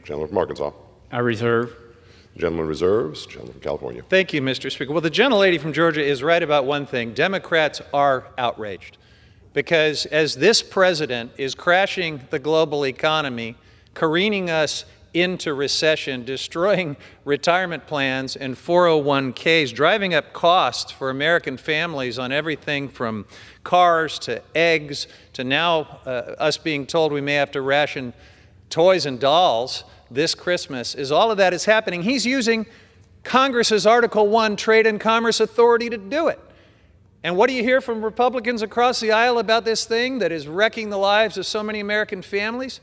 Gentleman from Arkansas. I reserve. Gentleman reserves. Gentleman from California. Thank you, Mr. Speaker. Well, the gentlelady from Georgia is right about one thing. Democrats are outraged because as this president is crashing the global economy, careening us into recession, destroying retirement plans and 401ks, driving up costs for American families on everything from cars to eggs to now us being told we may have to ration toys and dolls this Christmas, as all of that is happening, he's using Congress's Article 1 Trade and Commerce Authority to do it. And what do you hear from Republicans across the aisle about this thing that is wrecking the lives of so many American families?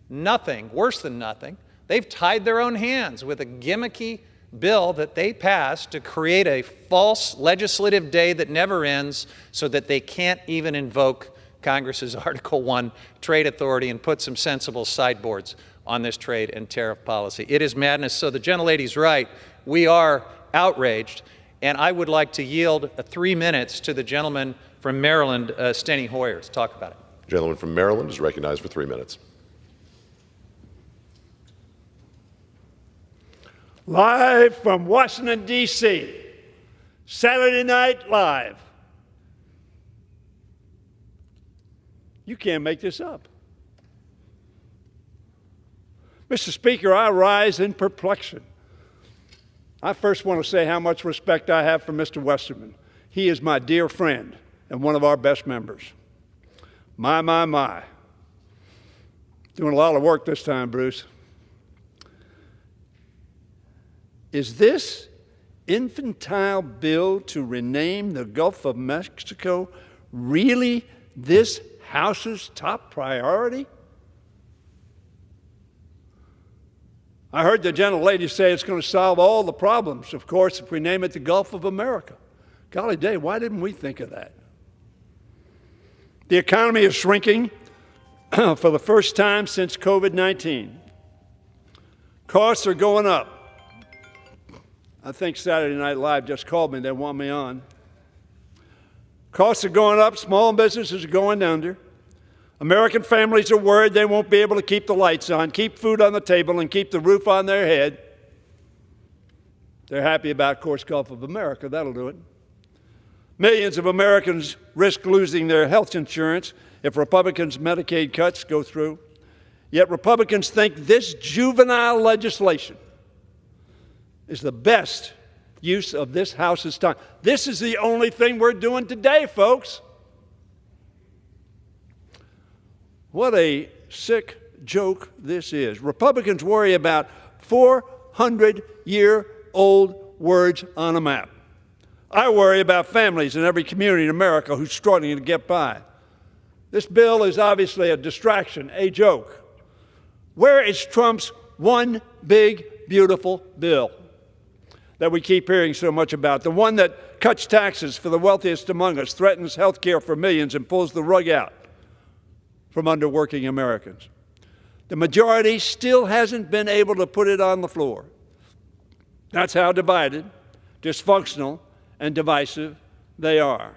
Nothing, worse than nothing. They've tied their own hands with a gimmicky bill that they passed to create a false legislative day that never ends so that they can't even invoke Congress's Article 1 Trade Authority and put some sensible sideboards on this trade and tariff policy. It is madness. So the gentlelady's right. We are outraged. And I would like to yield 3 minutes to the gentleman from Maryland, Steny Hoyer, to talk about it. Gentleman from Maryland is recognized for 3 minutes. Live from Washington, D.C., Saturday Night Live. You can't make this up. Mr. Speaker, I rise in perplexion. I first want to say how much respect I have for Mr. Westerman. He is my dear friend and one of our best members. My. Doing a lot of work this time, Bruce. Is this infantile bill to rename the Gulf of Mexico really this House's top priority? I heard the gentlelady say it's going to solve all the problems, of course, if we name it the Gulf of America. Golly day, why didn't we think of that? The economy is shrinking for the first time since COVID-19. Costs are going up. I think Saturday Night Live just called me. They want me on. Costs are going up. Small businesses are going under. American families are worried they won't be able to keep the lights on, keep food on the table, and keep the roof on their head. They're happy about, of course, Gulf of America. That'll do it. Millions of Americans risk losing their health insurance if Republicans' Medicaid cuts go through. Yet Republicans think this juvenile legislation is the best use of this House's time. This is the only thing we're doing today, folks. What a sick joke this is. Republicans worry about 400-year-old words on a map. I worry about families in every community in America who's struggling to get by. This bill is obviously a distraction, a joke. Where is Trump's one big, beautiful bill that we keep hearing so much about? The one that cuts taxes for the wealthiest among us, threatens health care for millions, and pulls the rug out from under working Americans. The majority still hasn't been able to put it on the floor. That's how divided, dysfunctional, and divisive they are.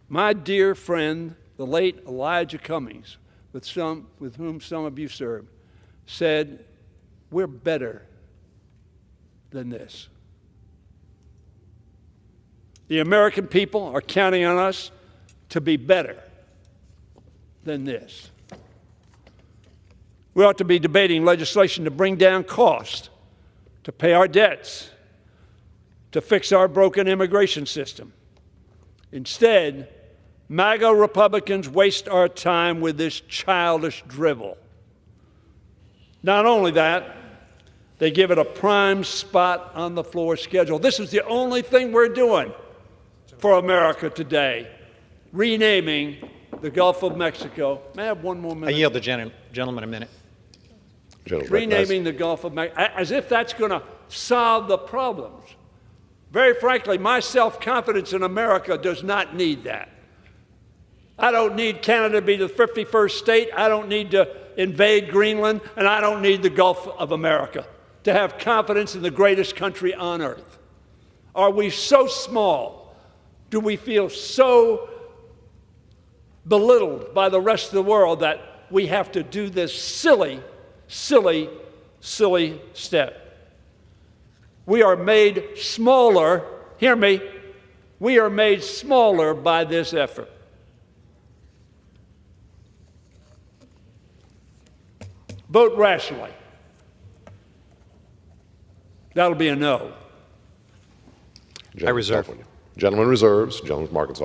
My dear friend, the late Elijah Cummings, with whom some of you served, said, "We're better than this." The American people are counting on us to be better than this. We ought to be debating legislation to bring down costs, to pay our debts, to fix our broken immigration system. Instead, MAGA Republicans waste our time with this childish drivel. Not only that, they give it a prime spot on the floor schedule. This is the only thing we're doing for America today, renaming the Gulf of Mexico. May I have one more minute? I yield the gentleman a minute. Renaming the Gulf of Mexico, as if that's going to solve the problems. Very frankly, my self-confidence in America does not need that. I don't need Canada to be the 51st state. I don't need to invade Greenland, and I don't need the Gulf of America to have confidence in the greatest country on earth. Are we so small? Do we feel so belittled by the rest of the world that we have to do this silly silly, silly step. We are made smaller, hear me, we are made smaller by this effort. Vote rationally. That'll be a no. Gentleman from reserve. California. Gentleman reserves. Gentleman from Arkansas.